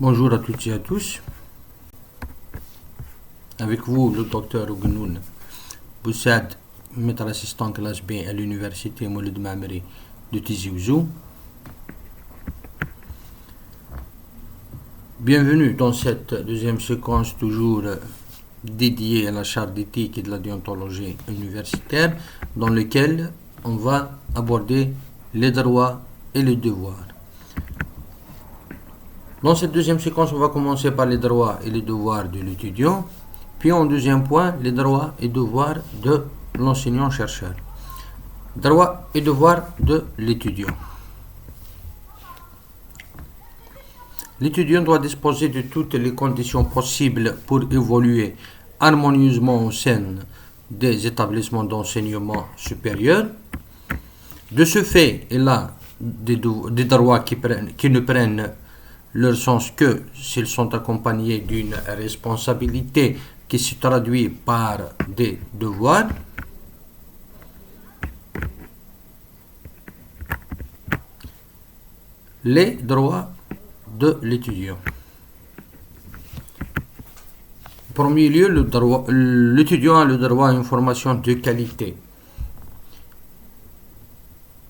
Bonjour à toutes et à tous. Avec vous, le docteur Ougnoun Boussad, maître assistant classe B à l'université Moulid Mamri de Tizi Ouzou. Bienvenue dans cette deuxième séquence toujours dédiée à la charte d'éthique et de la déontologie universitaire, dans laquelle on va aborder les droits et les devoirs. Dans cette deuxième séquence, on va commencer par les droits et les devoirs de l'étudiant, puis en deuxième point, les droits et devoirs de l'enseignant-chercheur. Droits et devoirs de l'étudiant. L'étudiant doit disposer de toutes les conditions possibles pour évoluer harmonieusement au sein des établissements d'enseignement supérieur. De ce fait, il a des droits qui ne prennent leur sens que s'ils sont accompagnés d'une responsabilité qui se traduit par des devoirs. Les droits de l'étudiant. En premier lieu, l'étudiant a le droit à une formation de qualité.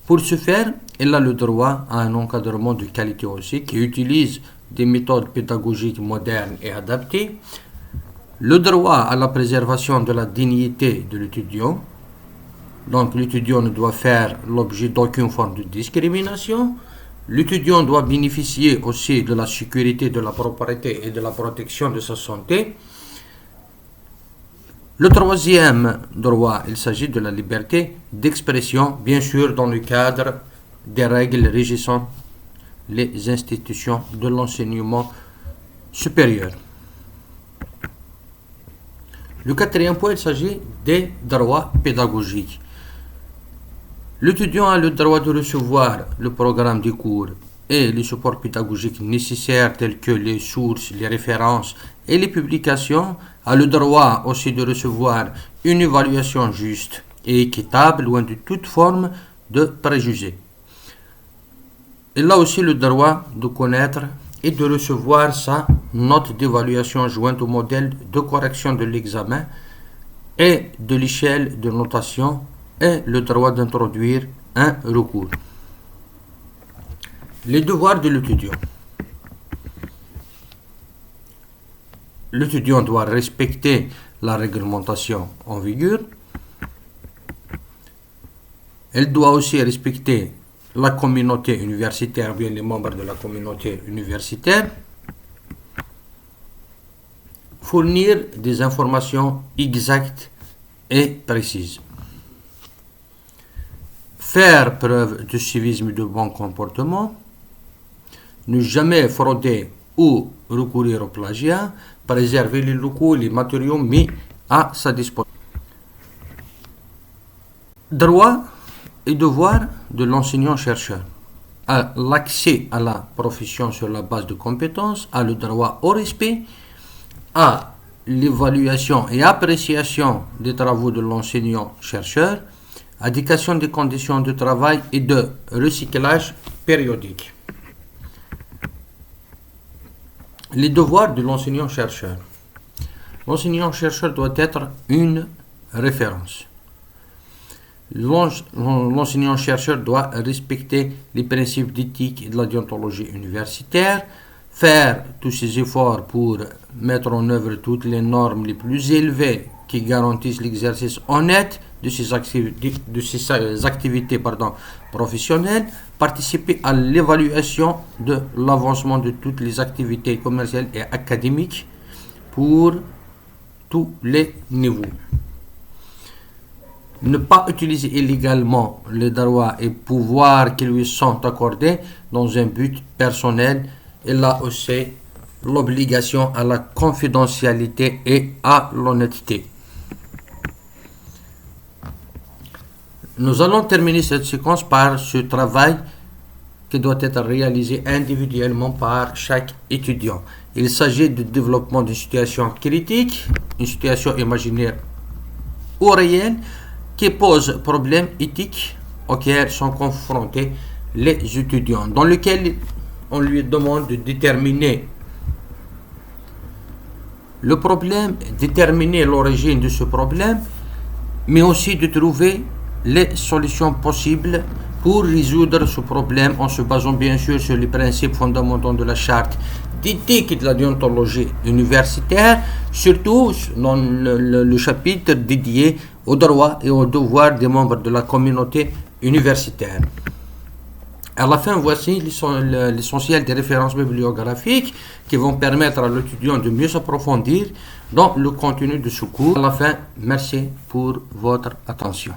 Pour ce faire, il a le droit à un encadrement de qualité aussi qui utilise des méthodes pédagogiques modernes et adaptées, le droit à la préservation de la dignité de l'étudiant. Donc l'étudiant ne doit faire l'objet d'aucune forme de discrimination. L'étudiant doit bénéficier aussi de la sécurité, de la propriété et de la protection de sa santé. Le troisième droit, il s'agit de la liberté d'expression, bien sûr dans le cadre des règles régissant les institutions de l'enseignement supérieur. Le quatrième point, il s'agit des droits pédagogiques. L'étudiant a le droit de recevoir le programme des cours et les supports pédagogiques nécessaires tels que les sources, les références et les publications, a le droit aussi de recevoir une évaluation juste et équitable, loin de toute forme de préjugés. Il a aussi le droit de connaître et de recevoir sa note d'évaluation jointe au modèle de correction de l'examen et de l'échelle de notation et le droit d'introduire un recours. Les devoirs de l'étudiant. L'étudiant doit respecter la réglementation en vigueur. Elle doit aussi respecter la communauté universitaire, bien les membres de la communauté universitaire. Fournir des informations exactes et précises. Faire preuve de civisme et de bon comportement. Ne jamais frauder ou recourir au plagiat. Préserver les locaux et les matériaux mis à sa disposition. Droits et devoirs de l'enseignant-chercheur. A l'accès à la profession sur la base de compétences, a le droit au respect, à l'évaluation et appréciation des travaux de l'enseignant-chercheur, indication des conditions de travail et de recyclage périodique. Les devoirs de l'enseignant-chercheur. L'enseignant-chercheur doit être une référence. L'enseignant-chercheur doit respecter les principes d'éthique et de la déontologie universitaire, faire tous ses efforts pour mettre en œuvre toutes les normes les plus élevées qui garantissent l'exercice honnête de ses activités professionnelles, participer à l'évaluation de l'avancement de toutes les activités commerciales et académiques pour tous les niveaux. Ne pas utiliser illégalement les droits et pouvoirs qui lui sont accordés dans un but personnel. Il a aussi l'obligation à la confidentialité et à l'honnêteté. Nous allons terminer cette séquence par ce travail qui doit être réalisé individuellement par chaque étudiant. Il s'agit du développement d'une situation critique, une situation imaginaire ou réelle, qui pose problème éthique auxquels sont confrontés les étudiants, dans lequel on lui demande de déterminer le problème, déterminer l'origine de ce problème, mais aussi de trouver les solutions possibles pour résoudre ce problème en se basant bien sûr sur les principes fondamentaux de la charte d'éthique et de la déontologie universitaire, surtout dans le chapitre dédié aux droits et aux devoirs des membres de la communauté universitaire. À la fin, voici l'essentiel des références bibliographiques qui vont permettre à l'étudiant de mieux s'approfondir dans le contenu de ce cours. À la fin, merci pour votre attention.